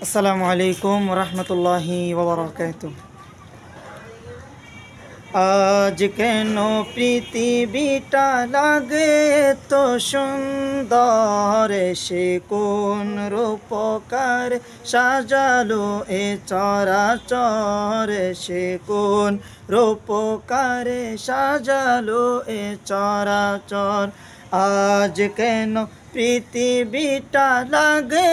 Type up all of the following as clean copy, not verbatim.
আসসালামু আলাইকুম রহমতুল্লাহি ওয়া বারাকাতুহু। আজ কেন পৃথিবীটা লাগে তো সুন্দর, সে কোন রূপকার সাজালো এ চরাচর, সে কোন রূপকার সাজালো এ চরাচর। আজ কেন পৃথিবীটা লাগে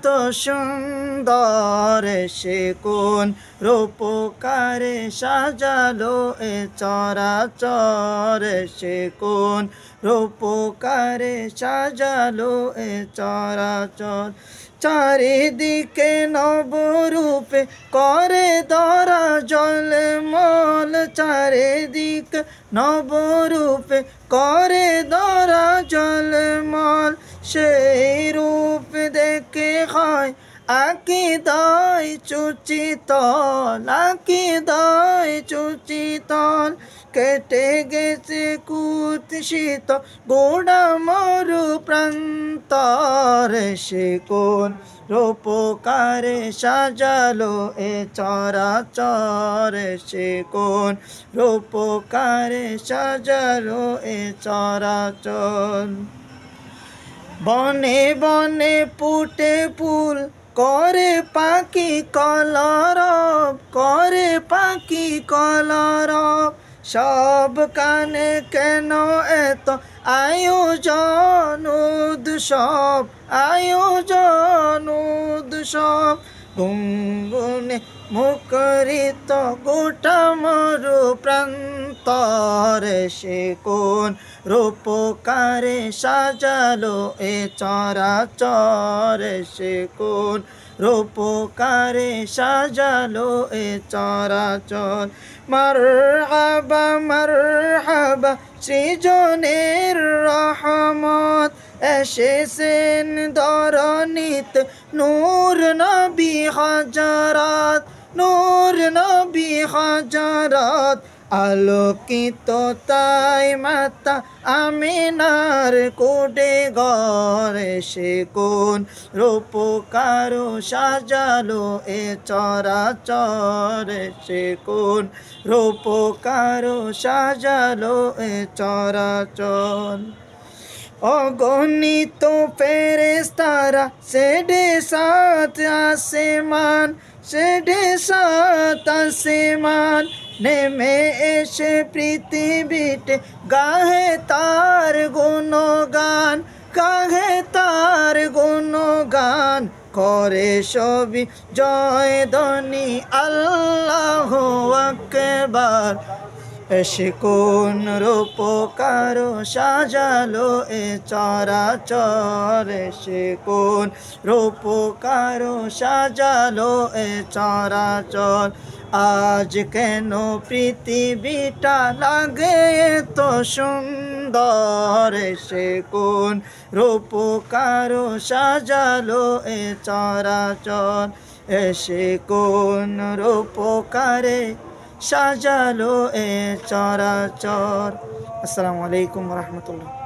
তো সুন্দর, সে কোন রূপকারে সাজালো এ চরাচর, সে কোন রূপকারে সাজালো এ চরাচর। চারিদিকে নবরূপে করে ধরা জলমল, চারিদিকে নবরূপে করে ধরা জলমল, সেই রূপ দেখে হয় আকিদায় চুচিতল, আকিদায় চুচিতল। কেটে গেছে কুৎসিত গোড়া মরু প্রান্তর, সে কোন রূপকারে সাজালো এ চরাচর, সে কোন রূপকারে সাজালো এ চরাচর। বনে বনে ফুটে ফুল করে পাখি কলরব, করে পাখি কলরব। সব কানে কেন এত আয়োজন উৎসব, আয়োজন উৎসব। গুনগুনে মুখরিত গোটা মরু প্রান্তর, সে কোন রূপকারে সাজালো এ চরাচর, সে কোন রূপকারে সাজালো এ চরাচর। মারহাবা মারহাবা সৃজনের রহমত, এসেছেন ধরণীতে নূর নবী হাজারাত, নূর নবী হাজারাত। আলোকিত তাই মাতা আমিনার কোডে ঘরে, সে কোন রূপকার সাজালো এ চরাচর, সে কোন রূপকার সাজালো এ চরাচর। অগণিত ফেরেশতারা সেডে সাত আসমান, সেডে সাত আসমান। নেমে এসে পৃথিবীতে গাহে তার গুণগান, গাহে তার গুণগান। করে সবই জয় ধ্বনি আল্লাহু আকবার, সে কোন রূপকার সাজালো এ চরাচর, সে কোন রূপকার সাজালো এ চরাচর। আজ কেন পৃথিবীটা লাগে তো সুন্দর, সে কোন রূপকার সাজালো এ চরাচর, সে কোন রূপকারে সাজালো এ চরাচর। আসসালামু আলাইকুম রহমতুল্লাহ।